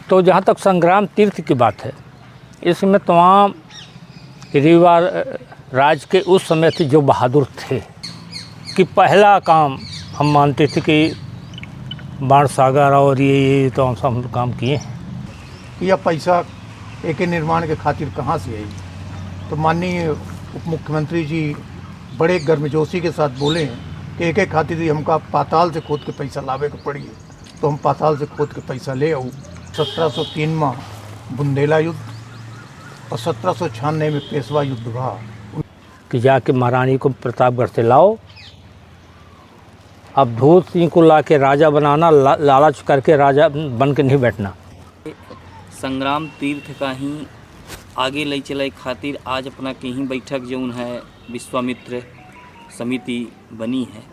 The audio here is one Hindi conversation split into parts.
तो जहाँ तक संग्राम तीर्थ की बात है, इसमें तमाम रीवा राज के उस समय थे जो बहादुर थे कि पहला काम हम मानते थे कि बाण सागर और ये तो हम काम किए हैं। यह पैसा एक निर्माण के खातिर कहाँ से आई? तो माननीय उप मुख्यमंत्री जी बड़े गर्मजोशी के साथ बोले कि एक खातिर ही हमका पाताल से खोद के पैसा लावे के पड़ी। तो हम पाताल से खोद के पैसा ले आऊँ। 1703 में बुंदेला युद्ध और 1796 में पेशवा युद्ध हुआ कि जाके महारानी को प्रतापगढ़ से लाओ। अब धूत सिंह को ला के राजा बनाना, लालच करके राजा बन के नहीं बैठना। संग्राम तीर्थ का ही आगे ले चले खातिर आज अपना कहीं बैठक जो है विश्वामित्र समिति बनी है,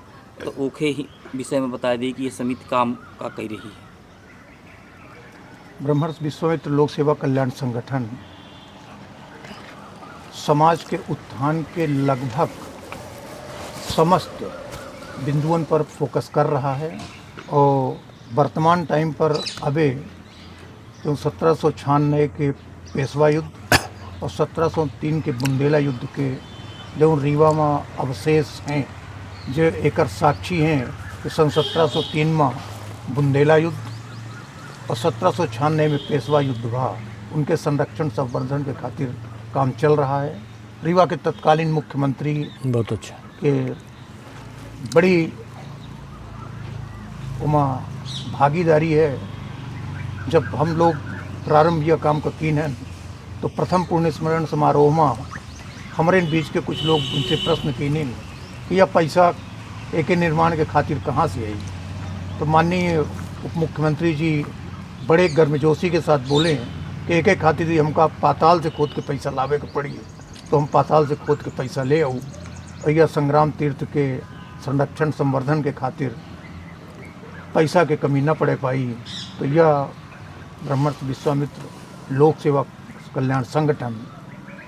तो ओखे ही विषय में बता दी कि ये समिति काम का कर रही है। ब्रह्मर्षि विश्वामित्र लोक सेवा कल्याण संगठन समाज के उत्थान के लगभग समस्त बिंदुओं पर फोकस कर रहा है और वर्तमान टाइम पर अबे जो 1796 के पेशवा युद्ध और 1703 के बुंदेला युद्ध के जो रीवा में अवशेष हैं, जो एक साक्षी हैं कि सन 1703 में बुंदेला युद्ध और 1796 में पेशवा युद्ध हुआ, उनके संरक्षण संवर्धन के खातिर काम चल रहा है। रीवा के तत्कालीन मुख्यमंत्री बहुत अच्छा के बड़ी उमा भागीदारी है। जब हम लोग प्रारंभ यह काम का कीन है तो प्रथम पुण्य स्मरण समारोह में हमारे बीच के कुछ लोग उनसे प्रश्न कीने कि यह पैसा एक निर्माण के खातिर कहाँ से आई? तो माननीय उप मुख्यमंत्री जी बड़े गर्मजोशी के साथ बोले कि एक खातिर ही हमका पाताल से खोद के पैसा लावे के पड़ी। तो हम पाताल से खोद के पैसा ले आऊँ और यह संग्राम तीर्थ के संरक्षण संवर्धन के खातिर पैसा के कमी न पड़े पाई। तो यह ब्रह्मर्षि विश्वामित्र लोक सेवा कल्याण संगठन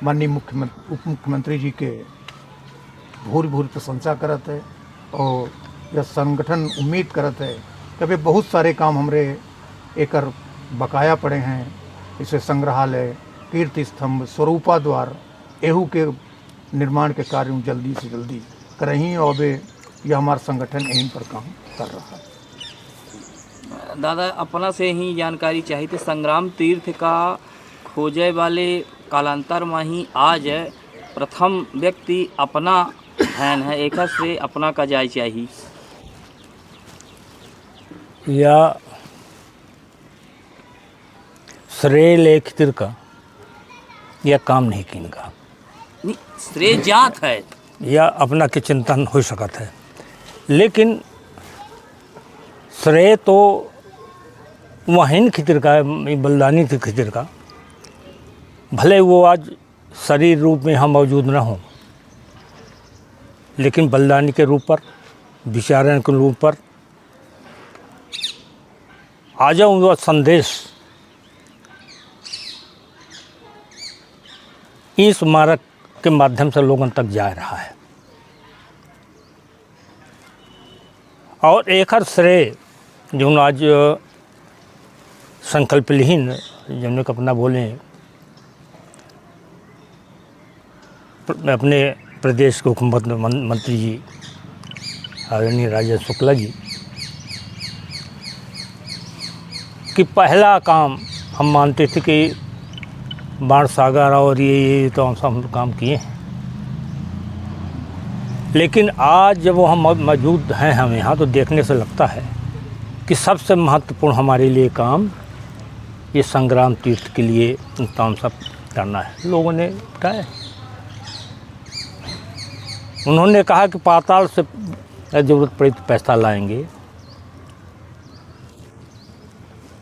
माननीय मुख्यमंत्री उप मुख्यमंत्री जी के भूरी प्रशंसा करत है और यह संगठन उम्मीद करत है कि अभी बहुत सारे काम हमरे एकर बकाया पड़े हैं। इसे संग्रहालय, कीर्ति स्तंभ, स्वरूपा द्वार एहू के निर्माण के कार्य जल्दी से जल्दी करहीं और वे यह हमारा संगठन यहीं पर काम कर रहा है। दादा अपना से ही जानकारी चाहिए थी, संग्राम तीर्थ का खोजे वाले कालांतर में ही आज प्रथम व्यक्ति अपना हैन है, एक से अपना का जाय चाहिए या श्रेय लेखतिर का यह काम नहीं किन का नहीं, श्रेय जात है या अपना के चिंतन हो सकत है, लेकिन श्रेय तो वहीन खितिर का है, बलिदानी थी खितिर का। भले वो आज शरीर रूप में यहाँ मौजूद न हो, लेकिन बलिदानी के रूप पर, विचारण के रूप पर आ जाऊँ वो संदेश इस स्मारक के माध्यम से लोगों तक जा रहा है। और एक हर श्रेय जो आज संकल्पहीन जिन्हें अपना बोले अपने प्रदेश के मुख्यमंत्री जी आदरणीय राजेश शुक्ला जी कि पहला काम हम मानते थे कि बाण सागर और ये तो हम काम किए हैं, लेकिन आज जब वो हम मौजूद हैं हम यहाँ, तो देखने से लगता है कि सबसे महत्वपूर्ण हमारे लिए काम ये संग्राम तीर्थ के लिए काम सब करना है। लोगों ने बताया, उन्होंने कहा कि पाताल से ज़रूरत पड़ी तो पैसा लाएंगे।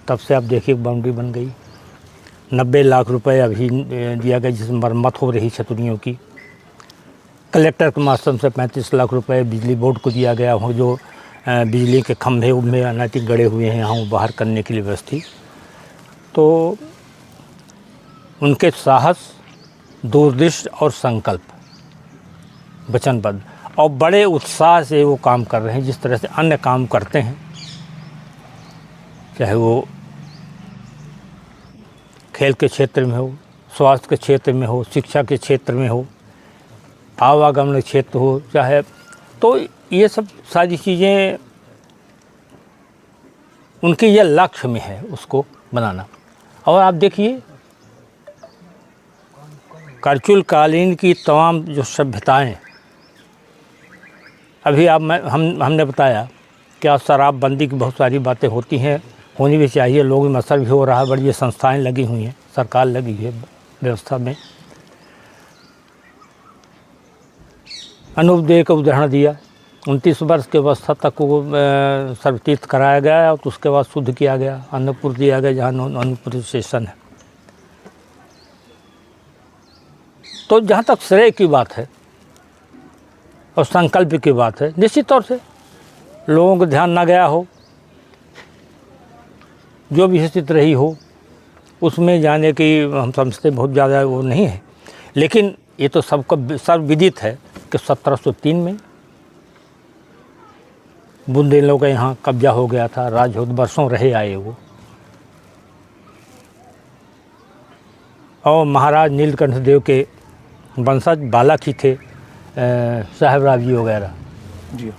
तब से आप देखिए बाउंड्री बन गई, 90 लाख रुपए अभी दिया गया जिसमें मरम्मत हो रही छतरियों की। कलेक्टर के माध्यम से 35 लाख रुपए बिजली बोर्ड को दिया गया हो, जो बिजली के खंभे उनमें अनैतिक गड़े हुए हैं यहाँ बाहर करने के लिए व्यवस्थित। तो उनके साहस, दूरदृष्टि और संकल्प, वचनबद्ध और बड़े उत्साह से वो काम कर रहे हैं, जिस तरह से अन्य काम करते हैं, चाहे वो खेल के क्षेत्र में हो, स्वास्थ्य के क्षेत्र में हो, शिक्षा के क्षेत्र में हो, आवागमन क्षेत्र हो, चाहे तो ये सब सारी चीज़ें उनके ये लक्ष्य में है उसको बनाना। और आप देखिए करचुल कालीन की तमाम जो सभ्यताएं, अभी आप हमने बताया कि आज शराबबंदी की बहुत सारी बातें होती हैं, होनी भी चाहिए, लोगों में असर भी हो रहा है, बड़ी ये संस्थाएं लगी हुई हैं, सरकार लगी है व्यवस्था में। अनूपदेव का उदाहरण दिया, 29 वर्ष की अवस्था तक वो सर्वतीर्थ कराया गया और उसके बाद शुद्ध किया गया, अन्नपुर दिया गया जहाँ अन्नपुर स्टेशन है। तो जहाँ तक श्रेय की बात है और संकल्प की बात है, निश्चित तौर से लोगों को ध्यान ना गया हो, जो भी स्थिति रही हो उसमें जाने की हम समझते बहुत ज़्यादा वो नहीं है। लेकिन ये तो सबको सर्वविदित है कि 1703 में बुंदेलों का यहाँ कब्जा हो गया था, राज वर्षों रहे आए वो, और महाराज नीलकंठ देव के वंशज बालक ही थे साहेबराव जी वगैरह जी।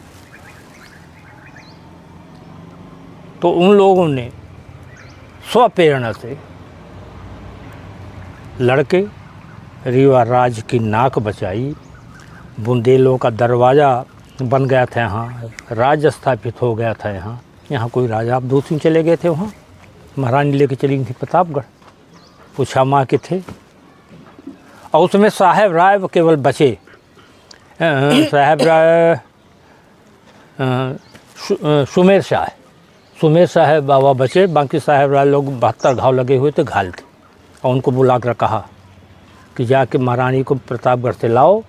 तो उन लोगों ने स्वप्रेरणा से लड़के रीवा राज की नाक बचाई, बुंदेलों का दरवाज़ा बन गया था, यहाँ राज्य स्थापित हो गया था। यहाँ कोई राजा आप दूसरी चले गए थे, वहाँ महारानी लेके चली गई थी प्रतापगढ़, पूछा माँ के थे, और उसमें साहेब राय केवल बचे। साहेब राय सुमेर साहेब बाबा बचे, बाकी साहेब राय लोग 72 घाव लगे हुए थे, घायल थे। और उनको बुलाकर कहा कि जाके महारानी को प्रतापगढ़ से लाओ,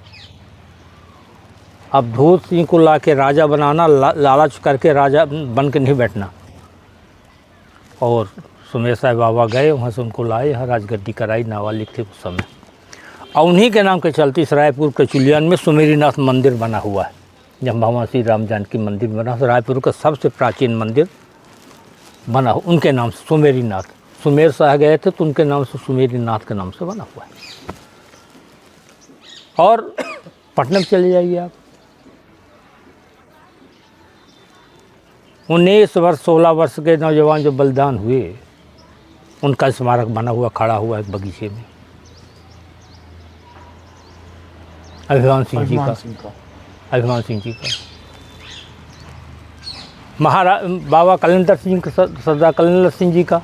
अब धूत सिंह को ला के राजा बनाना, लालच करके राजा बन के नहीं बैठना। और सुमेर साहब बाबा गए, वहाँ से उनको लाए, यहाँ राजगद्दी कराई, नाबालिग थे उस समय। और उन्हीं के नाम के चलते इस रायपुर के चुलियान में सुमेरीनाथ मंदिर बना हुआ है, जब भगवान श्री राम जानकी मंदिर बना, तो रायपुर का सबसे प्राचीन मंदिर बना हो उनके नाम से, सुमेरीनाथ। सुमेर शाह गए थे तो उनके नाम से सुमेरीनाथ के नाम से बना हुआ है। और पटना में चले जाइए आप, 19 वर्ष 16 वर्ष के नौजवान जो बलिदान हुए, उनका स्मारक बना हुआ, खड़ा हुआ एक बगीचे में, अभिमान सिंह जी का, अभिमान सिंह जी का। बाबा कलेंदर सिंह, सरदार कलेंदर सिंह जी का,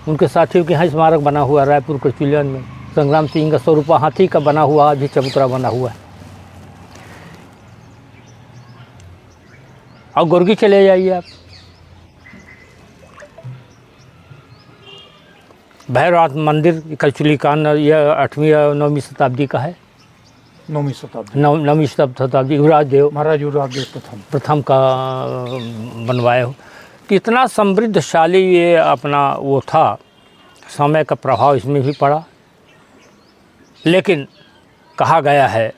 उनके साथियों के यहाँ स्मारक बना हुआ रायपुर के चुलियन में। संग्राम सिंह का 100 रुपया हाथी का बना हुआ, आज भी चबूतरा बना हुआ है। और गुर्गी चले जाइए आप, भैरवनाथ मंदिर कलचुली कान, यह 8वीं या 9वीं शताब्दी का है, 9वीं शताब्दी युवराज देव, महाराज युवराज देव प्रथम का बनवाए हो। कितना समृद्धशाली ये अपना वो था, समय का प्रभाव इसमें भी पड़ा। लेकिन कहा गया है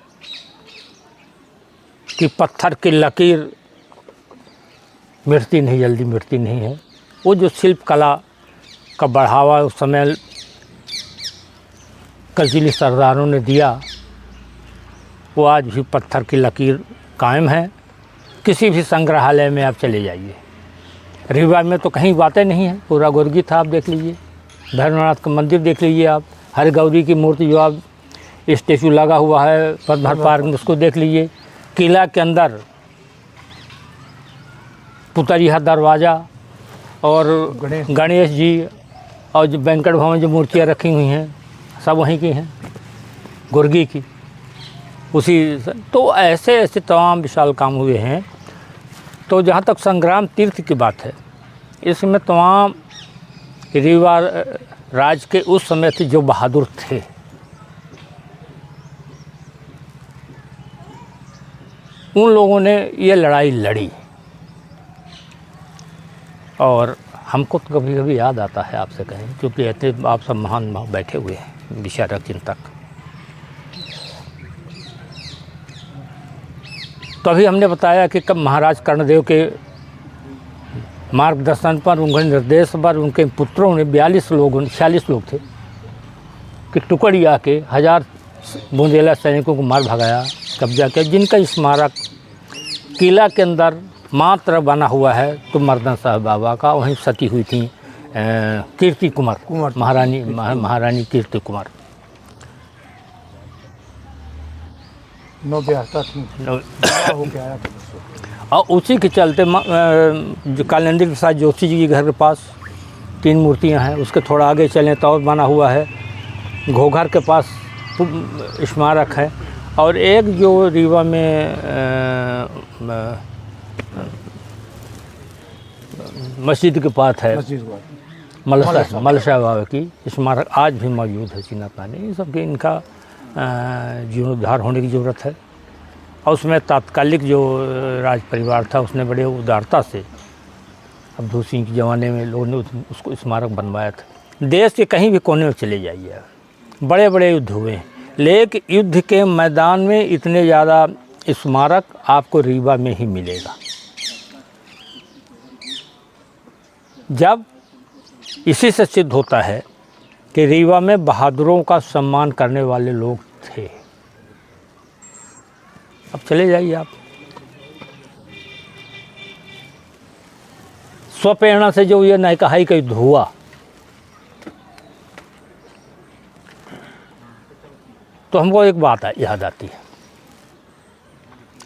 कि पत्थर की लकीर मिटती नहीं, जल्दी मिटती नहीं है। वो जो शिल्प कला का बढ़ावा उस समय कलचुली सरदारों ने दिया, वो आज भी पत्थर की लकीर कायम है। किसी भी संग्रहालय में आप चले जाइए, रीवा में तो कहीं बातें नहीं है, पूरा गुर्गी था, आप देख लीजिए। भैरवनाथ का मंदिर देख लीजिए आप, हर गौरी की मूर्ति जो आप स्टेचू लगा हुआ है पद्महर पार्क में, उसको देख लीजिए। किला के अंदर पुतरिया दरवाज़ा और गणेश जी और जो वेंकट भवन जो मूर्तियाँ रखी हुई हैं, सब वहीं की हैं, गुर्गी की। उसी तो ऐसे ऐसे तमाम विशाल काम हुए हैं। तो जहाँ तक संग्राम तीर्थ की बात है, इसमें तमाम रीवा राज के उस समय थे जो बहादुर थे, उन लोगों ने ये लड़ाई लड़ी। और हमको तो कभी कभी याद आता है आपसे कहें, क्योंकि ऐसे आप सब महान बैठे हुए हैं विचारक चिंतक। तो अभी हमने बताया कि कब महाराज कर्णदेव के मार्गदर्शन पर, उनके निर्देश पर, उनके पुत्रों ने 46 लोग थे, कि टुकड़ी आके 1000 बुंदेला सैनिकों को मार भगाया, कब्जा किया, जिनका स्मारक किला के अंदर मात्र बना हुआ है तो मर्दाना साहब बाबा का, वहीं सती हुई थी कीर्ति कुमार, महारानी कीर्ति कुमार। 9 ब्याहता थी, होके आया था। और उसी के चलते जो कालेंद्र प्रसाद जोशी जी के घर के पास 3 मूर्तियां हैं, उसके थोड़ा आगे चलें तो और बना हुआ है, घोघर के पास स्मारक है, और एक जो रीवा में मस्जिद के पास है, मलसा बाबा की स्मारक आज भी मौजूद है चीना पानी। इन सब के इनका जीर्णोद्धार होने की ज़रूरत है। और उसमें तात्कालिक जो राज परिवार था उसने बड़े उदारता से अब्दुल सिंह के ज़माने में लोगों ने उसको स्मारक बनवाया था। देश के कहीं भी कोने में चले जाइए, बड़े बड़े युद्ध हुए हैं, लेकिन युद्ध के मैदान में इतने ज़्यादा स्मारक आपको रीवा में ही मिलेगा। जब इसी से सिद्ध होता है कि रीवा में बहादुरों का सम्मान करने वाले लोग थे। अब चले जाइए आप, स्वप्रेरणा से जो ये नैकाहाई का युद्ध हुआ, तो हमको एक बात याद आती है,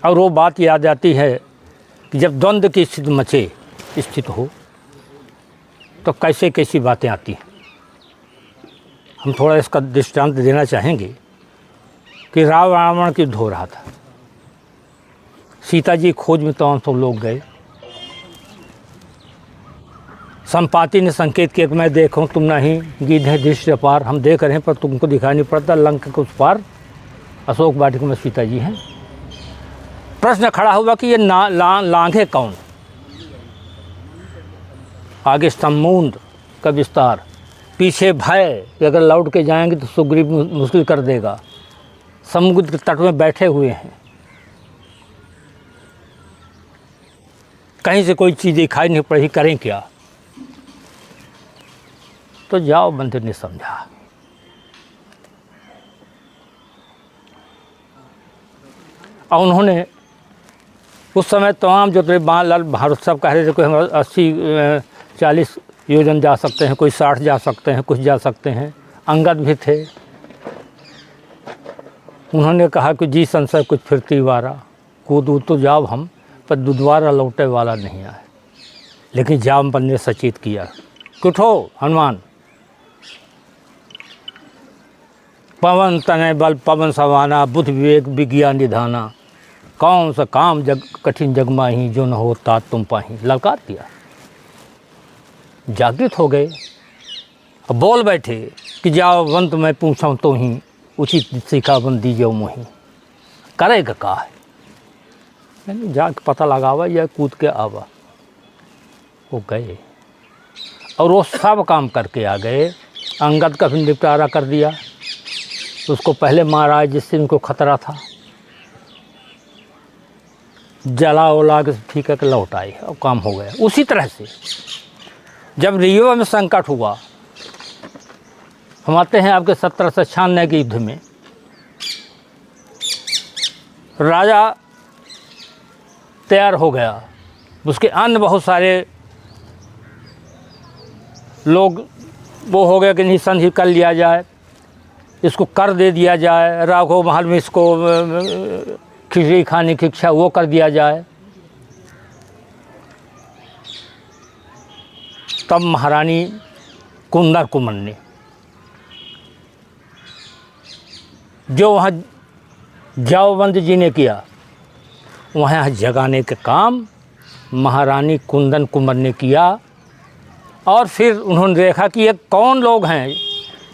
और वो बात याद आती है कि जब द्वंद्व की स्थिति स्थित हो तो कैसे कैसी बातें आती हैं। हम थोड़ा इसका दृष्टांत देना चाहेंगे कि रावण की युद्ध हो रहा था, सीता जी खोज में तमाम सब लोग गए, संपाति ने संकेत किया कि मैं देखूं तुम नहीं, गिद्ध है दृश्य पार, हम देख रहे हैं पर तुमको दिखाई नहीं पड़ता, लंका के उस पार अशोक वाटिका में सीता जी हैं। प्रश्न खड़ा हुआ कि ये लांघे कौन, आगे समुद्र का विस्तार, पीछे भय कि अगर लौट के जाएंगे तो सुग्रीव मुश्किल कर देगा, समुद्र के तट में बैठे हुए हैं, कहीं से कोई चीज़ दिखाई नहीं पड़ी, करें क्या। तो जाओ मंत्री ने समझा, और उन्होंने उस समय तमाम जो लाल भारत साहब कह रहे थे, कोई हम 80-40 योजन जा सकते हैं, कोई 60 जा सकते हैं, कुछ जा सकते हैं, अंगद भी थे। उन्होंने कहा कि जी संशय कुछ फिरती वारा, कूद तो जाओ हम, पर दोबारा लौटे वाला नहीं आए। लेकिन जामपन ने सचेत किया कि उठो हनुमान, पवन तनय बल पवन सवाना, बुद्ध विवेक विज्ञान निधाना, कौन सा काम जग कठिन जग माही, जो न होता तुम पाही। ललकार दिया, जागृत हो गए, अब बोल बैठे कि जाओ वंत मैं पूछूं तो ही, उचित सिखावन दीजिए मोही, करेगा का है, यानी जाके पता लगावा या कूद के आवा। वो गए और वो सब काम करके आ गए। अंगद का भी निपटारा कर दिया, उसको पहले मारा जिससे उनको खतरा था, जला उला के ठीक है कि लौट आए और काम हो गया। उसी तरह से जब रीवा में संकट हुआ, हम आते हैं आपके 1796 के युद्ध में, राजा तैयार हो गया, उसके अन्य बहुत सारे लोग वो हो गया कि नहीं संधि कर लिया जाए, इसको कर दे दिया जाए, राघव महल में इसको खिचड़ी खाने की इच्छा वो कर दिया जाए। तब महारानी कुंदन कुमार ने जो वहाँ जाओबंद जी ने किया, वहाँ जगाने के काम महारानी कुंदन कुमार ने किया। और फिर उन्होंने देखा कि ये कौन लोग हैं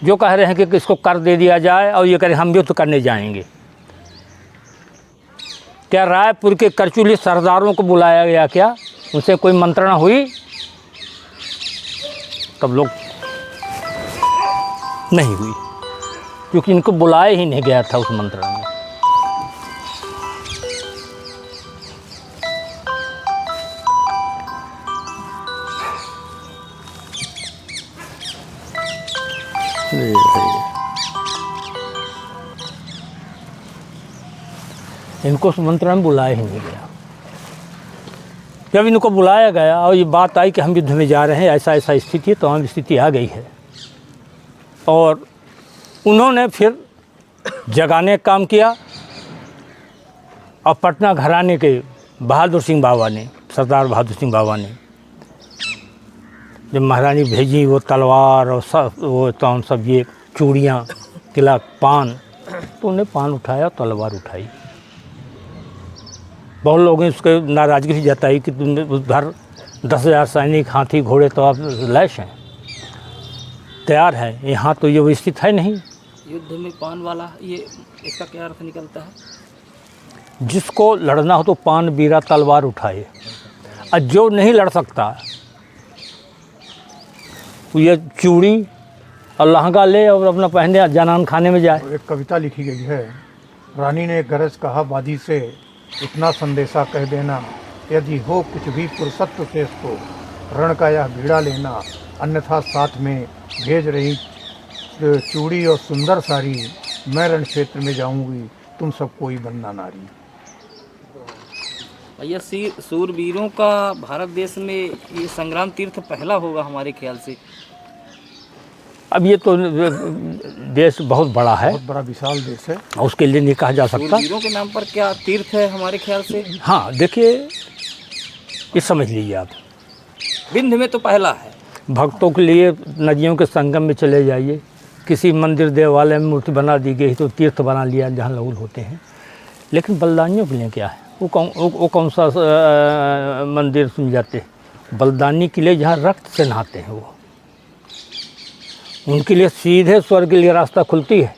जो कह रहे हैं कि इसको कर दे दिया जाए, और ये कह रहे हम युद्ध करने जाएंगे। क्या रायपुर के करचुली सरदारों को बुलाया गया, क्या उनसे कोई मंत्रणा हुई? तब लोग नहीं हुई, क्योंकि इनको बुलाया ही नहीं गया था उस मंत्रणा में। इनको सुमंत्रण बुलाया ही नहीं गया। जब इनको बुलाया गया और ये बात आई कि हम युद्ध में जा रहे हैं, ऐसा ऐसा स्थिति है, तो हम स्थिति आ गई है, और उन्होंने फिर जगाने का काम किया। और पटना घराने के बहादुर सिंह बाबा ने, सरदार बहादुर सिंह बाबा ने जब महारानी भेजी वो तलवार और वो तौन सब ये चूड़ियाँ, किला, पान, तो उन्हें पान उठाया, तलवार उठाई। बहुत लोगों ने उसके नाराज़गी जताई कि तुमने उधर 10,000 सैनिक, हाथी, घोड़े, तो आप लैश हैं, तैयार हैं, यहाँ तो ये स्थिति है नहीं। युद्ध में पान वाला, ये इसका क्या अर्थ निकलता है? जिसको लड़ना हो तो पान, बीरा, तलवार उठाए, और जो नहीं लड़ सकता वो ये चूड़ी और लहंगा ले और अपना पहने जनान खाने में जाए। एक कविता लिखी गई है, रानी ने गरज कहा बादी से, इतना संदेशा कह देना, यदि हो कुछ भी पुरुषत्व शेष तो रण का यह बीड़ा लेना, अन्यथा साथ में भेज रही चूड़ी और सुंदर सारी, मैं रण क्षेत्र में जाऊंगी, तुम सब कोई बनना नारी। भैया सूरवीरों का भारत देश में ये संग्राम तीर्थ पहला होगा हमारे ख्याल से। अब ये तो देश बहुत बड़ा है, बहुत बड़ा विशाल देश है, उसके लिए नहीं कहा जा सकता। सूरवीरों के नाम पर क्या तीर्थ है हमारे ख्याल से? हाँ, देखिए, ये समझ लीजिए आप, विंध्य में तो पहला है। भक्तों के लिए नदियों के संगम में चले जाइए, किसी मंदिर देवालय में मूर्ति बना दी गई तो तीर्थ बना लिया जहाँ लोग होते हैं। लेकिन बलिदानियों के लिए क्या है? वो कौन सा मंदिर सुन जाते हैं? बलिदानी के लिए जहाँ रक्त से नहाते हैं, वो उनके लिए सीधे स्वर्ग के लिए रास्ता खुलती है,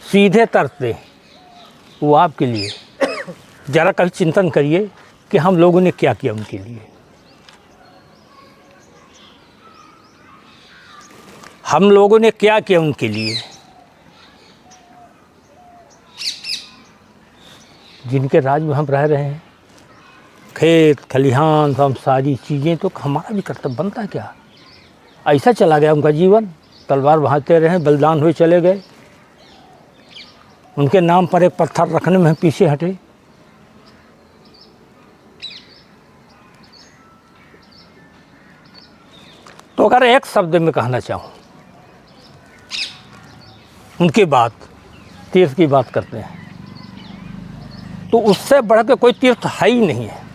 सीधे तरते वो आपके लिए। ज़रा कभी चिंतन करिए कि हम लोगों ने क्या किया उनके लिए। हम लोगों ने क्या किया उनके लिए, जिनके राज में हम रह रहे हैं। खेत खलिहान हम सारी चीज़ें, तो हमारा भी कर्तव्य बनता है क्या? ऐसा चला गया उनका जीवन, तलवार बहाते रहे, बलिदान हुए चले गए। उनके नाम पर एक पत्थर रखने में हम पीछे हटे। तो अगर एक शब्द में कहना चाहूँ, उनकी बात, तीर्थ की बात करते हैं, तो उससे बढ़ के कोई तीर्थ है ही नहीं है।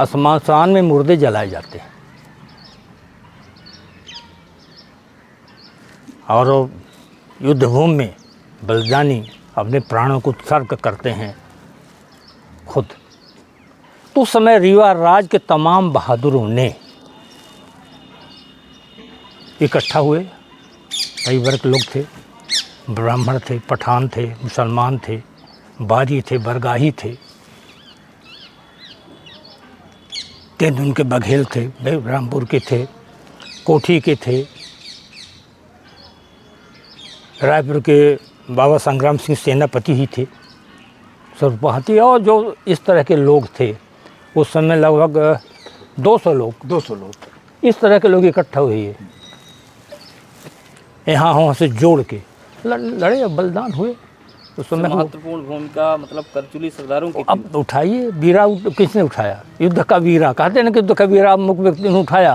आसमान में मुर्दे जलाए जाते हैं और युद्धभूमि में बलिदानी अपने प्राणों को उत्सर्ग करते हैं खुद। तो उस समय रीवा राज के तमाम बहादुरों ने इकट्ठा हुए। कई वर्ग के लोग थे, ब्राह्मण थे, पठान थे, मुसलमान थे, बारी थे, बरगाही थे, तेंदुन उनके बघेल थे, रामपुर के थे, कोठी के थे, रायपुर के बाबा संग्राम सिंह सेनापति ही थे, सरपहाती, और जो इस तरह के लोग थे उस समय लगभग 200 लोग इस तरह के लोग इकट्ठा हुए यहाँ वहाँ से जोड़ के लड़े और बलिदान हुए। उस समय महत्वपूर्ण भूमिका मतलब करचुली सरदारों की। अब उठाइए, बीरा किसने उठाया? युद्ध का बीरा कहते हैं ना कि युद्ध का बीरा मुख्य व्यक्ति ने उठाया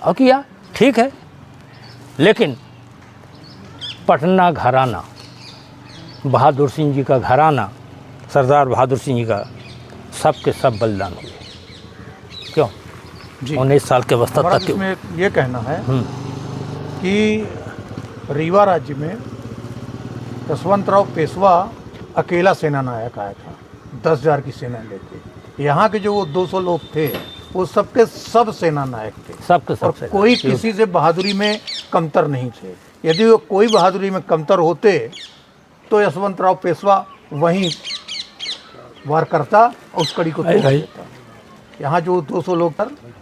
और किया, ठीक है। लेकिन पटना घराना, बहादुर सिंह जी का घराना, सरदार बहादुर सिंह जी का, सब के सब बलिदान हुए। क्यों? 19 साल के अवस्था तक। इसमें ये कहना है कि रीवा राज्य में यशवंतराव पेशवा अकेला सेना नायक आया था, 10,000 की सेना लेके। यहाँ के जो वो 200 लोग थे वो सबके सब सेना नायक थे, सबके सब, और कोई किसी से बहादुरी में कमतर नहीं थे। यदि वो कोई बहादुरी में कमतर होते तो यशवंतराव पेशवा वहीं वार करता और उस कड़ी को तोड़ देता। यहाँ जो 200 लोग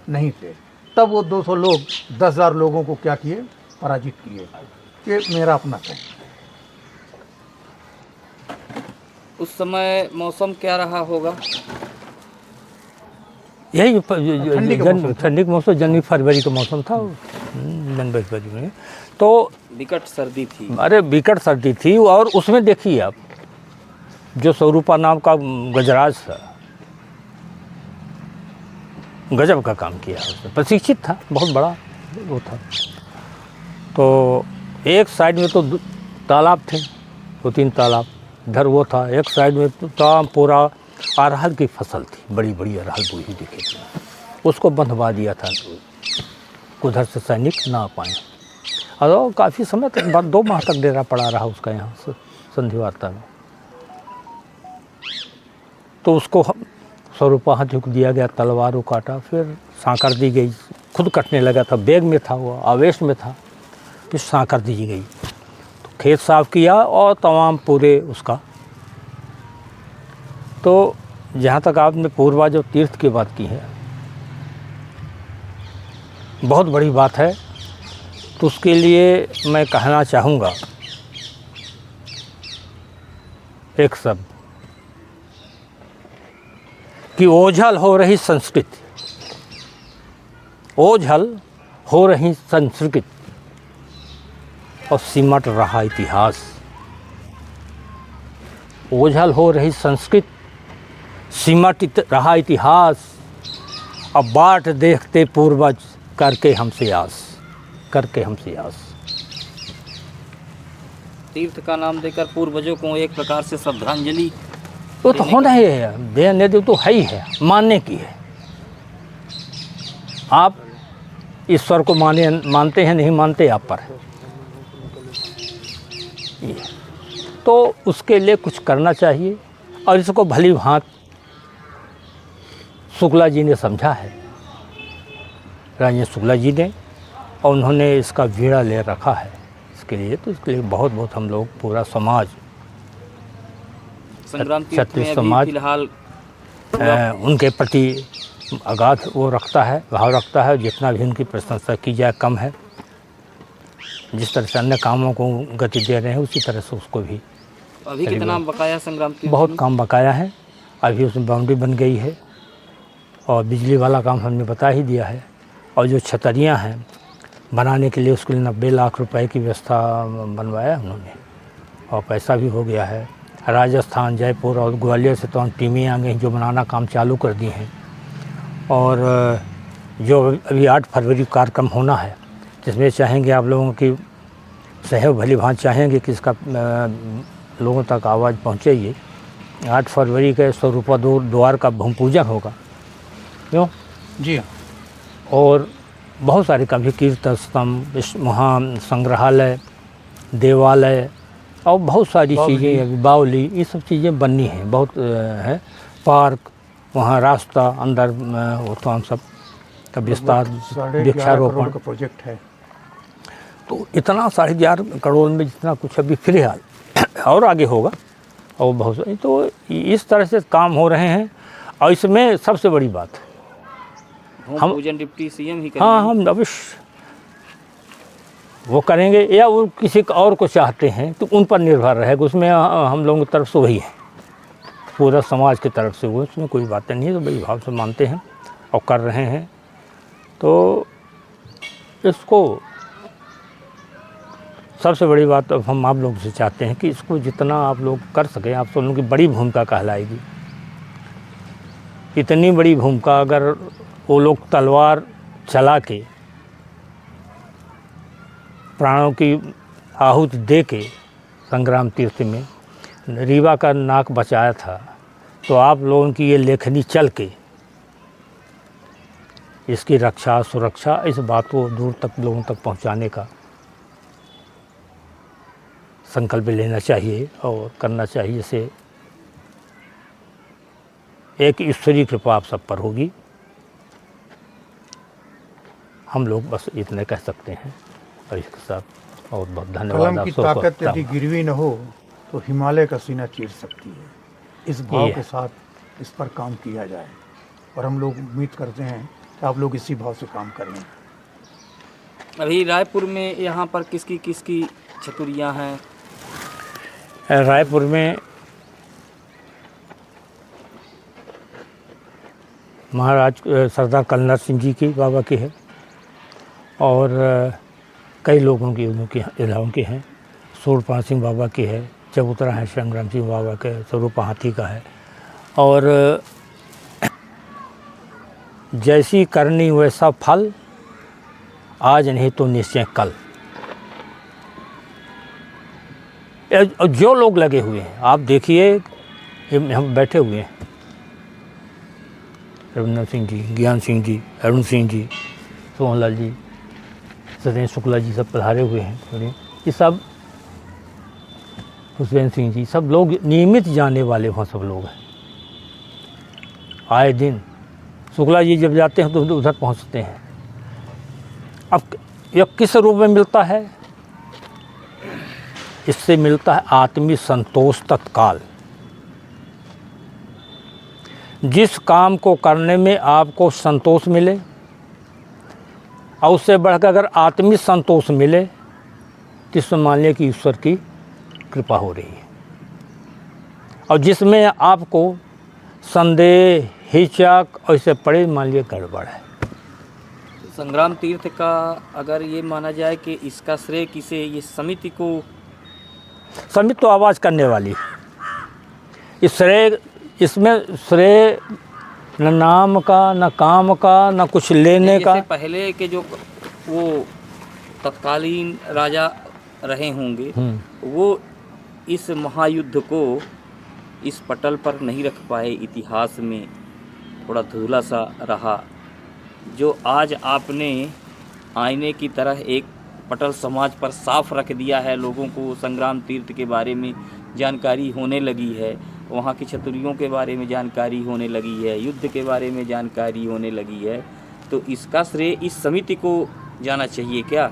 नहीं थे, तब वो 200 लोग 10,000 लोगों को क्या किए? पराजित किए। ये मेरा अपना है। उस समय मौसम क्या रहा होगा? यही ठंडी का मौसम, जनवरी फरवरी का मौसम था। मैंने बजबरी में, तो विकट सर्दी थी। अरे विकट सर्दी थी। और उसमें देखिए आप, जो स्वरूपा नाम का गजराज था, गजब का काम किया उसने, प्रशिक्षित था, बहुत बड़ा वो था। तो एक साइड में तो तालाब थे, 2-3 तालाब, इधर वो था, एक साइड में तो तमाम पूरा अरहर की फसल थी, बड़ी बड़ी अरहर बूझी दिखे थी, उसको बंधवा दिया था, उधर से सैनिक ना आ पाए। और काफ़ी समय तक, 2 माह तक डेरा पड़ा रहा उसका यहाँ से संधि वार्ता में। तो उसको स्वरूपा हाथ झुक दिया गया, तलवार को काटा, फिर सांकर दी गई, खुद कटने लगा था, बेग में था वो, आवेश में था, फिर सांकर दी गई। तो खेत साफ किया और तमाम पूरे उसका। तो जहाँ तक आपने पूर्वज और तीर्थ की बात की है, बहुत बड़ी बात है। तो उसके लिए मैं कहना चाहूँगा एक शब्द, कि ओझल हो रही संस्कृति, ओझल हो रही संस्कृति और सिमट रहा इतिहास। ओझल हो रही संस्कृति, सिमट रहा इतिहास। अब बाट देखते पूर्वज, करके हमसे आस, करके हमसे आस। तीर्थ का नाम देकर पूर्वजों को एक प्रकार से श्रद्धांजलि वो तो होना ही है, देने दे तो है ही है, मानने की है। आप ईश्वर को मानते हैं, नहीं मानते, आप पर है। ये तो उसके लिए कुछ करना चाहिए। और इसको भली भांत शुक्ला जी ने समझा है, राजेंद्र शुक्ला जी ने, और उन्होंने इसका बीड़ा ले रखा है इसके लिए। तो इसके लिए बहुत बहुत हम लोग, पूरा समाज, संग्राम तीर्थ क्षत्रिय में समाज अभी फिलहाल उनके प्रति अगाध वो रखता है, भाव रखता है। जितना भी उनकी प्रशंसा की जाए कम है। जिस तरह से अन्य कामों को गति दे रहे हैं, उसी तरह से उसको भी। अभी कितना बकाया संग्राम तीर्थ बहुत में? काम बकाया है। अभी उसमें बाउंड्री बन गई है और बिजली वाला काम हमने बता ही दिया है। और जो छतरियाँ हैं बनाने के लिए, उसके लिए 90 लाख रुपए की व्यवस्था बनवाया उन्होंने, और पैसा भी हो गया है। राजस्थान, जयपुर और ग्वालियर से तो टीमें आ गई जो बनाना काम चालू कर दी हैं। और जो अभी 8 फरवरी कार्यक्रम होना है, जिसमें चाहेंगे आप लोगों की सहयोग, भली भांत चाहेंगे कि इसका लोगों तक आवाज़ पहुँचे। ये 8 फरवरी के स्वरूपा द्वार का भूमि पूजन होगा, क्यों जी हाँ। और बहुत सारे कभी कीर्तन स्तंभ, वहाँ संग्रहालय, देवालय और बहुत सारी चीज़ें, बावली, ये सब चीज़ें बननी हैं। बहुत है, पार्क, वहाँ रास्ता अंदर, वो तो हम सब का विस्तार, 11.5 वृक्षारोपण का प्रोजेक्ट है। तो इतना 11.5 करोड़ में जितना कुछ अभी फिलहाल और आगे होगा, और बहुत सारी। तो इस तरह से काम हो रहे हैं। और इसमें सबसे बड़ी बात है, हम पूजन डिप्टी सीएम ही करेंगे। हाँ, हम अवश्य वो करेंगे, या वो किसी और को चाहते हैं तो उन पर निर्भर रहेगा। उसमें हम लोगों की तरफ से वही है, पूरा समाज की तरफ से वो, उसमें कोई बातें नहीं है। तो बड़ी भाव से मानते हैं और कर रहे हैं। तो इसको सबसे बड़ी बात अब हम आप लोगों से चाहते हैं कि इसको जितना आप लोग कर सकें, आप सब लोगों की बड़ी भूमिका कहलाएगी। इतनी बड़ी भूमिका अगर वो लोग तलवार चला के, प्राणों की आहुति दे के संग्राम तीर्थ में रीवा का नाक बचाया था, तो आप लोगों की ये लेखनी चल के इसकी रक्षा, सुरक्षा, इस बात को दूर तक लोगों तक पहुंचाने का संकल्प लेना चाहिए और करना चाहिए। इसे एक ईश्वरीय कृपा आप सब पर होगी। हम लोग बस इतने कह सकते हैं। और इसके साथ बहुत बहुत धन्यवाद। कलम की ताकत यदि गिरवी न हो तो हिमालय का सीना चीर सकती है। इस भाव के साथ इस पर काम किया जाए, और हम लोग उम्मीद करते हैं कि आप लोग इसी भाव से काम करेंगे। अभी रायपुर में यहाँ पर किसकी किसकी चतुरियाँ हैं? रायपुर में महाराज सरदार कलनर सिंह जी की बाबा की है, और कई लोगों की उनकी इलाहों के हैं। सूरपाल सिंह बाबा की है, चबूतरा है संग्राम सिंह बाबा के, स्वरूपा हाथी का है। और जैसी करनी वैसा फल, आज नहीं तो निश्चय कल। जो लोग लगे हुए हैं, आप देखिए, हम बैठे हुए हैं, रविंद्र सिंह जी, ज्ञान सिंह जी, अरुण सिंह जी, सोहनलाल जी, सत्येंद्र शुक्ला जी सब पधारे हुए हैं। ये सब, हुसैन सिंह जी, सब लोग नियमित जाने वाले वहाँ सब लोग हैं। आए दिन शुक्ला जी जब जाते हैं तो उधर पहुँचते हैं। अब यह किस रूप में मिलता है? इससे मिलता है आत्मीय संतोष तत्काल। जिस काम को करने में आपको संतोष मिले और उससे बढ़कर अगर आत्मीय संतोष मिले तो इसमें मान लिया कि ईश्वर की कृपा हो रही है। और जिसमें आपको संदेह, हिचक और इससे पड़े, मान लिया गड़बड़ है। संग्राम तीर्थ का अगर ये माना जाए कि इसका श्रेय किसे, ये समिति को? समिति तो आवाज़ करने वाली है। इसमें श्रेय न नाम का, न काम का, न कुछ लेने का। जैसे पहले के जो वो तत्कालीन राजा रहे होंगे, वो इस महायुद्ध को इस पटल पर नहीं रख पाए, इतिहास में थोड़ा धुंधला सा रहा। जो आज आपने आईने की तरह एक पटल समाज पर साफ रख दिया है, लोगों को संग्राम तीर्थ के बारे में जानकारी होने लगी है, वहाँ की क्षत्रियों के बारे में जानकारी होने लगी है, युद्ध के बारे में जानकारी होने लगी है, तो इसका श्रेय इस समिति को जाना चाहिए क्या?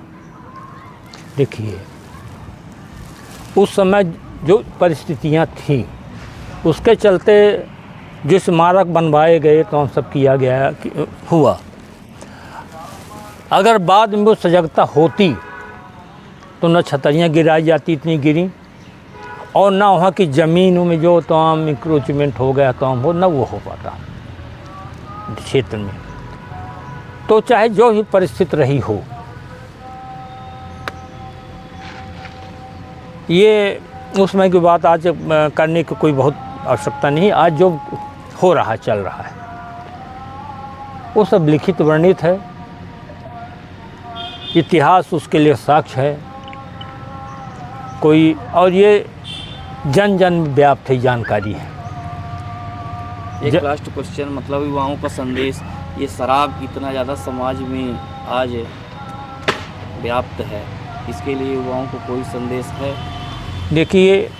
देखिए, उस समय जो परिस्थितियाँ थीं उसके चलते जो स्मारक बनवाए गए, कौन सब किया गया हुआ। अगर बाद में वो सजगता होती तो न छतरियाँ गिराई जाती, इतनी गिरी, और ना वहाँ की ज़मीनों में जो तमाम इंक्रोचमेंट हो गया, तमाम हो, न वो हो पाता क्षेत्र में। तो चाहे जो भी परिस्थिति रही हो, ये उसमें की बात आज करने की कोई बहुत आवश्यकता नहीं। आज जो हो रहा है, चल रहा है, वो सब लिखित वर्णित है, इतिहास उसके लिए साक्ष्य है कोई, और ये जन जन में व्याप्त है, जानकारी है। एक लास्ट क्वेश्चन, मतलब युवाओं का संदेश, ये शराब इतना ज़्यादा समाज में आज व्याप्त है, इसके लिए युवाओं को कोई संदेश है? देखिए,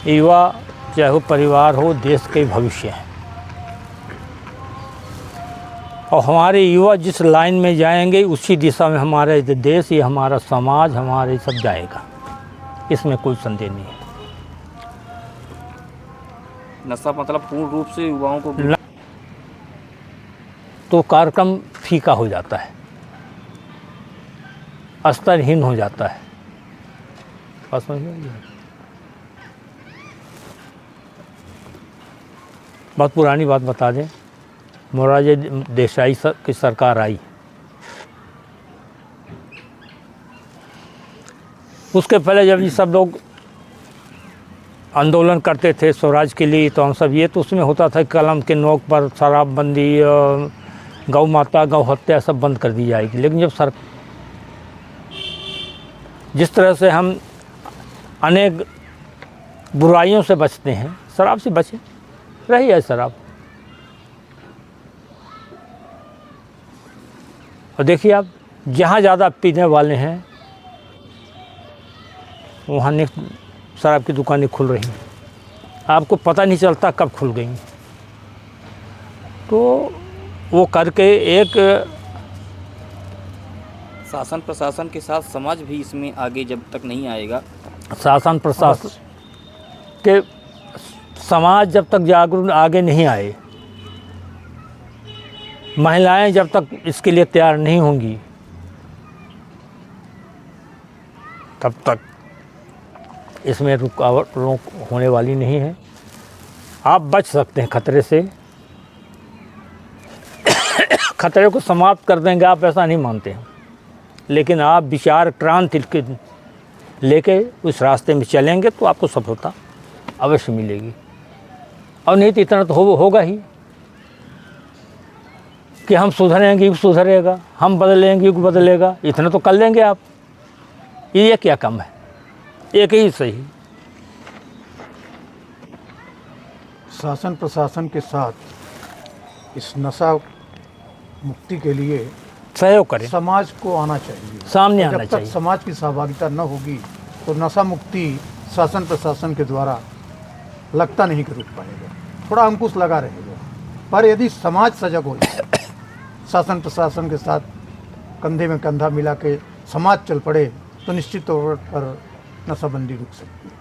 युवा चाहे वो परिवार हो, देश के भविष्य है, और हमारे युवा जिस लाइन में जाएंगे उसी दिशा में हमारा देश, ये हमारा समाज, हमारे सब जाएगा, इसमें कोई संदेह नहीं है। नशा मतलब पूर्ण रूप से युवाओं को तो कार्यक्रम फीका हो जाता है, स्तरहीन हो जाता है। बात समझ में आई? बहुत पुरानी बात बता दें, मोरारजी देसाई की सरकार आई, उसके पहले जब ये सब लोग आंदोलन करते थे स्वराज के लिए, तो हम सब ये, तो उसमें होता था कलम के नोक पर शराबबंदी, गौ माता, गौ हत्या सब बंद कर दी जाएगी। लेकिन जब जिस तरह से हम अनेक बुराइयों से बचते हैं, शराब से बचे रही है शराब। और देखिए आप, जहाँ ज़्यादा पीने वाले हैं वहाँ ने शराब की दुकानें खुल रही हैं, आपको पता नहीं चलता कब खुल गई। तो वो करके एक शासन प्रशासन के साथ समाज भी इसमें आगे जब तक नहीं आएगा, शासन प्रशासन के समाज जब तक जागरूक आगे नहीं आए, महिलाएं जब तक इसके लिए तैयार नहीं होंगी, तब तक इसमें रुकावट रोक होने वाली नहीं है। आप बच सकते हैं खतरे से, खतरे को समाप्त कर देंगे आप, ऐसा नहीं मानते हैं, लेकिन आप विचार क्रांति लेके उस रास्ते में चलेंगे तो आपको सफलता अवश्य मिलेगी। और नहीं तो इतना तो होगा ही कि हम सुधरेंगे, युग सुधरेगा, हम बदलेंगे, युग बदलेगा, इतना तो कर लेंगे आप। ये क्या कम है, एक ही सही। शासन प्रशासन के साथ इस नशा मुक्ति के लिए सहयोग करें, समाज को आना चाहिए, सामने आना जब तक चाहिए। समाज की सहभागिता न होगी तो नशा मुक्ति शासन प्रशासन के द्वारा लगता नहीं कि रुक पाएगा, थोड़ा अंकुश लगा रहेगा। पर यदि समाज सजग हो जाए, शासन प्रशासन के साथ कंधे में कंधा मिला के समाज चल पड़े, तो निश्चित तौर पर नशाबंदी रुक सकती है।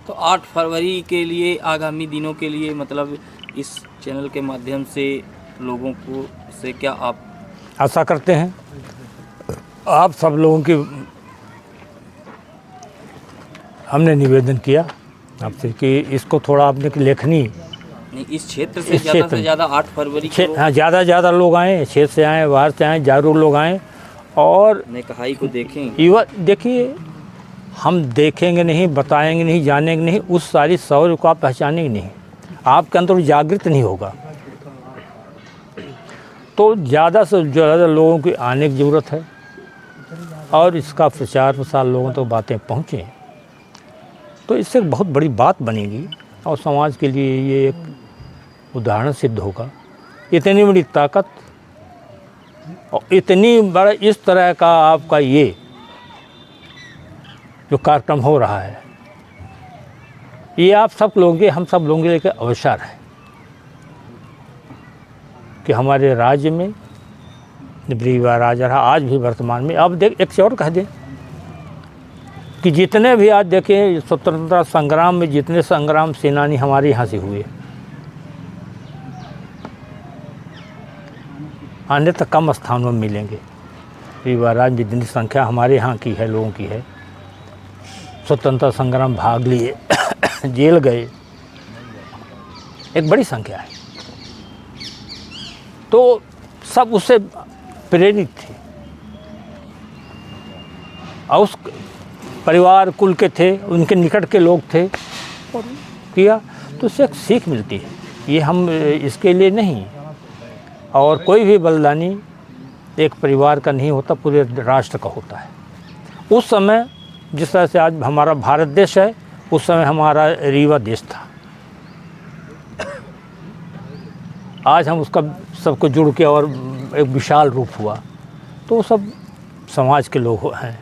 तो 8 फरवरी के लिए, आगामी दिनों के लिए, मतलब इस चैनल के माध्यम से लोगों को से क्या आप आशा करते हैं आप सब लोगों की हमने निवेदन किया आपसे कि इसको थोड़ा आपने लेखनी नहीं, इस क्षेत्र से इस ज़्यादा क्षेत्र से में। ज़्यादा 8 फरवरी को हाँ, ज़्यादा से ज़्यादा लोग आएँ, क्षेत्र से आएँ, बाहर से आएँ, जागरूक लोग आएँ। और कहाई को देखें। युवा देखिए, हम देखेंगे नहीं, बताएंगे नहीं, जानेंगे नहीं, उस सारी शौर्य को आप पहचानेंगे नहीं, आपके अंदर जागृत नहीं होगा। तो ज़्यादा से ज़्यादा लोगों की आने की ज़रूरत है और इसका प्रचार प्रसार लोगों तक बातें पहुँचें, तो इससे बहुत बड़ी बात बनेगी और समाज के लिए ये एक उदाहरण सिद्ध होगा। इतनी बड़ी ताकत और इतनी बड़ा इस तरह का आपका ये जो कार्यक्रम हो रहा है, ये आप सब लोगों के, हम सब लोगों के लिए अवसर है कि हमारे राज्य में रीवा राजा रहा, आज भी वर्तमान में। अब देख एक और कह दें कि जितने भी आज देखें स्वतंत्रता संग्राम में जितने संग्राम सेनानी हमारे यहाँ से हुए, अन्य तक कम स्थानों में मिलेंगे। रीवा राज्य में जितनी संख्या हमारे यहाँ की है, लोगों की है, स्वतंत्रता संग्राम भाग लिए, जेल गए, एक बड़ी संख्या है। तो सब उससे प्रेरित थे और उस परिवार कुल के थे, उनके निकट के लोग थे और किया, तो उससे एक सीख मिलती है। ये हम इसके लिए नहीं, और कोई भी बलिदानी एक परिवार का नहीं होता, पूरे राष्ट्र का होता है। उस समय जिस तरह से आज हमारा भारत देश है, उस समय हमारा रीवा देश था। आज हम उसका सबको जुड़ के और एक विशाल रूप हुआ, तो सब समाज के लोग हैं,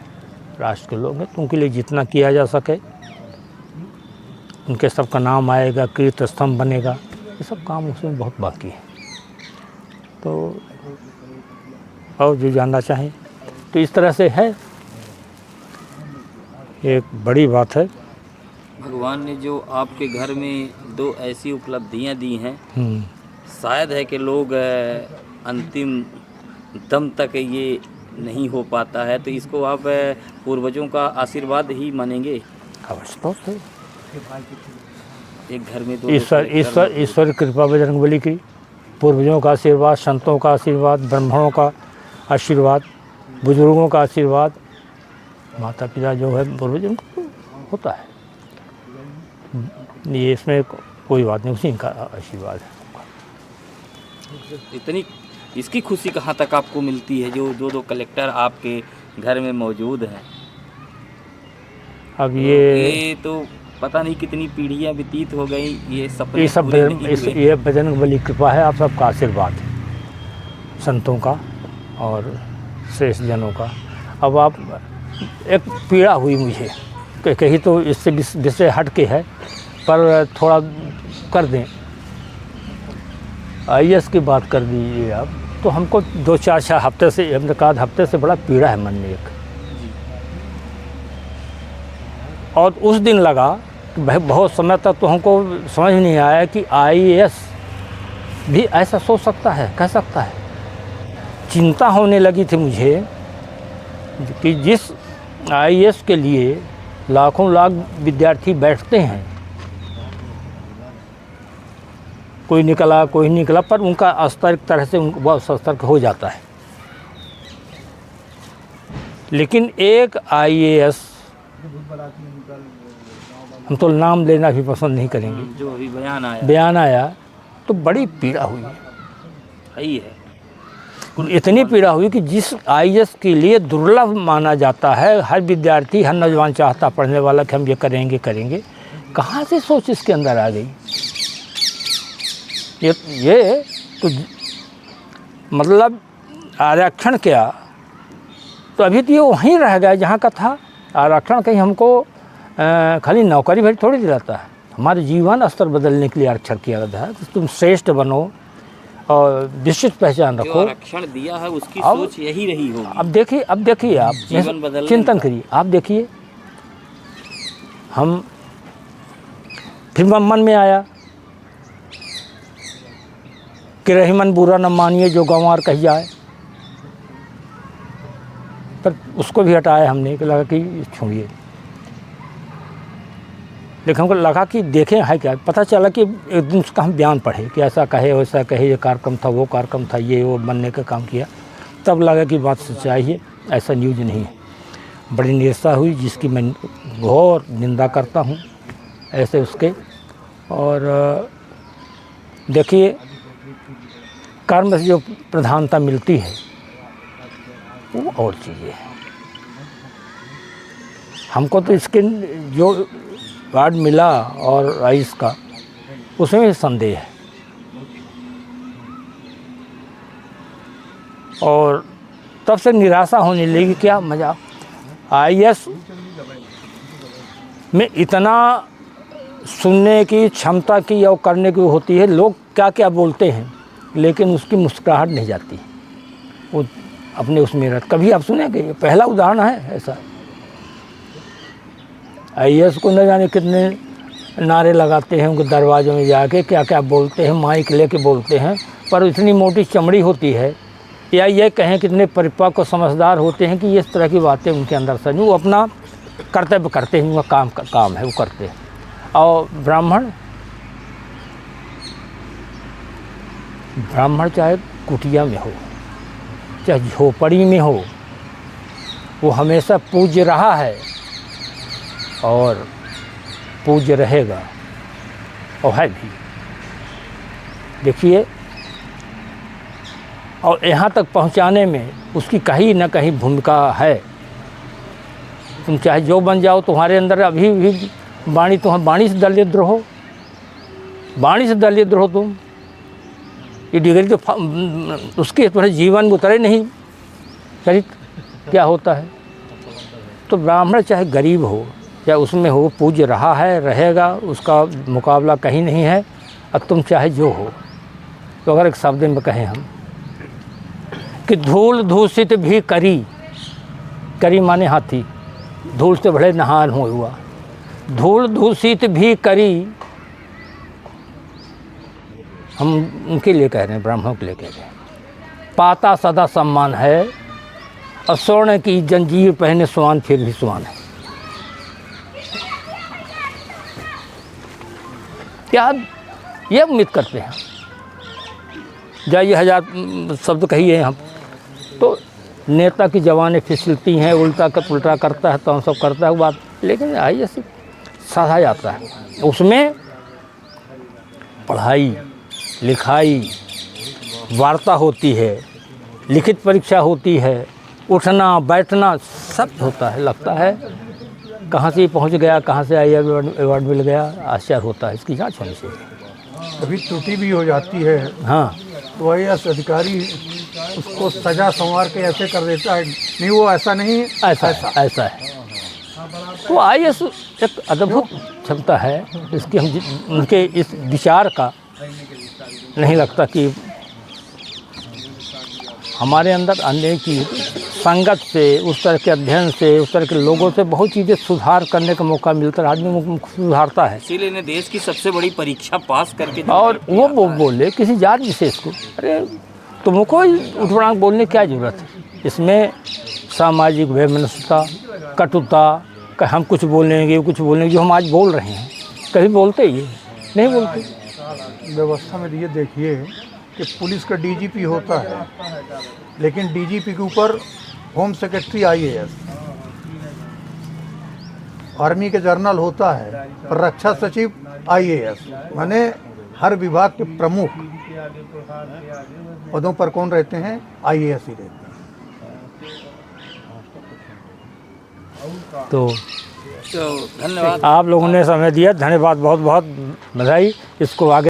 राष्ट्र के लोग हैं, तो उनके लिए जितना किया जा सके, उनके सबका नाम आएगा, कीर्त स्तंभ बनेगा, ये सब काम उसमें बहुत बाकी है। तो और जो जानना चाहें तो इस तरह से है, एक बड़ी बात है। भगवान ने जो आपके घर में 2 ऐसी उपलब्धियां दी हैं, शायद है कि लोग अंतिम दम तक ये नहीं हो पाता है, तो इसको आप पूर्वजों का आशीर्वाद ही मानेंगे। अवश्य तो है। एक घर में 2 ईश्वर कृपा बजरंगबली की, पूर्वजों का आशीर्वाद, संतों का आशीर्वाद, ब्राह्मणों का आशीर्वाद, बुजुर्गों का आशीर्वाद, माता पिता जो है पूर्वजों को होता है। ये इसमें कोई बात नहीं, उसी का आशीर्वाद है। इतनी इसकी खुशी कहाँ तक आपको मिलती है जो 2 कलेक्टर आपके घर में मौजूद हैं? अब ये तो पता नहीं कितनी पीढ़ियाँ व्यतीत हो गई, ये सपने ये सब पूरे नहीं हुए। ये बजरंगबली कृपा है, आप सबका आशीर्वाद है, संतों का और श्रेष्ठ जनों का। अब आप एक पीड़ा हुई मुझे कि कहीं तो इससे विषय हट के है, पर थोड़ा कर दें, IAS की बात कर दीजिए आप। तो हमको 2-4 हफ्ते से, हमने कहा हफ्ते से बड़ा पीड़ा है मन में एक, और उस दिन लगा कि भाई बहुत समय तक तो हमको समझ नहीं आया कि IAS भी ऐसा सोच सकता है, कह सकता है। चिंता होने लगी थी मुझे कि जिस IAS के लिए लाखों लाख विद्यार्थी बैठते हैं, कोई निकला कोई नहीं निकला, पर उनका स्तर एक तरह से वो सतर्क हो जाता है। लेकिन एक आईएएस, हम तो नाम लेना भी पसंद नहीं करेंगे, जो अभी बयान आया तो बड़ी पीड़ा हुई ही है। इतनी पीड़ा हुई कि जिस आईएएस के लिए दुर्लभ माना जाता है, हर विद्यार्थी, हर नौजवान चाहता पढ़ने वाला कि हम ये करेंगे, कहाँ से सोच इसके अंदर आ गई। ये तो मतलब आरक्षण क्या, तो अभी तो ये वहीं रह गया जहाँ का था। आरक्षण कहीं हमको खाली नौकरी भरी थोड़ी दिलाता है, हमारे जीवन स्तर बदलने के लिए आरक्षण किया गया है। तो तुम श्रेष्ठ बनो और विशिष्ट पहचान रखो। आरक्षण दिया है उसकी सोच यही रही होगी। अब देखिए आप जीवन बदलने चिंतन करिए, आप देखिए हम फिर मन में आया कि रही मन बुरा न मानिए जो गंवार कही जाए, पर उसको भी हटाया हमने कि लगा कि छोड़िए। लेकिन हमको लगा कि देखें है क्या। पता चला कि एक दिन उसका हम बयान पढ़े कि ऐसा कहे वैसा कहे, ये कार्यक्रम था वो कार्यक्रम था, ये वो बनने का काम किया। तब लगा कि बात सच्चाई है, ऐसा न्यूज़ नहीं है। बड़ी निराशा हुई जिसकी मैं घोर निंदा करता हूँ ऐसे उसके। और देखिए कर्म से जो प्रधानता मिलती है वो और चीज़ें हैं। हमको तो इसके जो वार्ड मिला और राइस का, उसमें संदेह है। और तब से निराशा होने लगी, क्या मजा। आईएएस में इतना सुनने की क्षमता की और करने की होती है, लोग क्या क्या बोलते हैं लेकिन उसकी मुस्कुराहट नहीं जाती, वो अपने उसमें रहता। कभी आप सुनेंगे, ये पहला उदाहरण है ऐसा। आईएएस को न जाने कितने नारे लगाते हैं उनके दरवाज़ों में जाके, क्या क्या बोलते हैं, माइक लेके बोलते हैं, पर इतनी मोटी चमड़ी होती है, या ये कहें कितने परिपक्व और समझदार होते हैं कि इस तरह की बातें उनके अंदर से नहीं, वो अपना कर्तव्य करते हैं, उनका काम है वो करते हैं। और ब्राह्मण चाहे कुटिया में हो चाहे झोपड़ी में हो, वो हमेशा पूज्य रहा है और पूज्य रहेगा और है भी। देखिए, और यहाँ तक पहुँचाने में उसकी कहीं न कहीं भूमिका है। तुम चाहे जो बन जाओ, तुम्हारे अंदर अभी भी वाणी से दलित द्रोह, तुम ये डिग्री तो उसके तुम्हारे जीवन में उतरे नहीं चरित्र क्या होता है। तो ब्राह्मण चाहे गरीब हो या उसमें हो, पूज्य रहा है, रहेगा, उसका मुकाबला कहीं नहीं है। और तुम चाहे जो हो, तो अगर एक शब्द में कहें हम कि धूल दूषित भी करी माने हाथी, धूल से बड़े नहान हुआ, धूल दूषित भी करी, हम उनके लिए कह रहे हैं, ब्राह्मणों के लिए कह रहे हैं। पाता सदा सम्मान है और स्वर्ण की जंजीर पहने स्वान फिर भी स्वान है। क्या ये उम्मीद करते हैं? जाइए 1000 शब्द कहिए हम तो नेता की जवानें फिसलती हैं, उल्टा करता है तो हम सब करता है बात। लेकिन आइए से साधा जाता है, उसमें पढ़ाई लिखाई वार्ता होती है, लिखित परीक्षा होती है, उठना बैठना सब होता है। लगता है कहाँ से पहुँच गया, कहाँ से अवार्ड मिल गया, आश्चर्य होता है। इसकी जांच होनी चाहिए। कभी त्रुटि भी हो जाती है, हाँ, तो आईएएस अधिकारी उसको सजा संवार के ऐसे कर देता है, नहीं वो ऐसा नहीं, ऐसा है। तो आईएएस एक अद्भुत क्षमता है, इसकी हम उनके इस विचार का नहीं लगता कि हमारे अंदर आने की संगत से, उस तरह के अध्ययन से, उस तरह के लोगों से बहुत चीज़ें सुधार करने का मौका मिलता है, आदमी सुधारता है। इसीलिए ने देश की सबसे बड़ी परीक्षा पास करके और वो बोले किसी जात विशेष को, अरे तुमको उठपटांग बोलने क्या ज़रूरत है? इसमें सामाजिक वैमनस्यता, कटुता, कि हम कुछ बोलेंगे जो हम आज बोल रहे हैं, कभी बोलते ही नहीं बोलते। व्यवस्था में ये देखिए कि पुलिस का डीजीपी होता है, लेकिन डीजीपी के ऊपर होम सेक्रेटरी आईएएस, आर्मी के जर्नल होता है, पर रक्षा सचिव IAS, माने हर विभाग के प्रमुख पदों पर कौन रहते हैं? IAS ही रहते हैं। तो तो धन्यवाद। आप लोगों ने समय दिया, धन्यवाद, बहुत बहुत बधाई। इसको आगे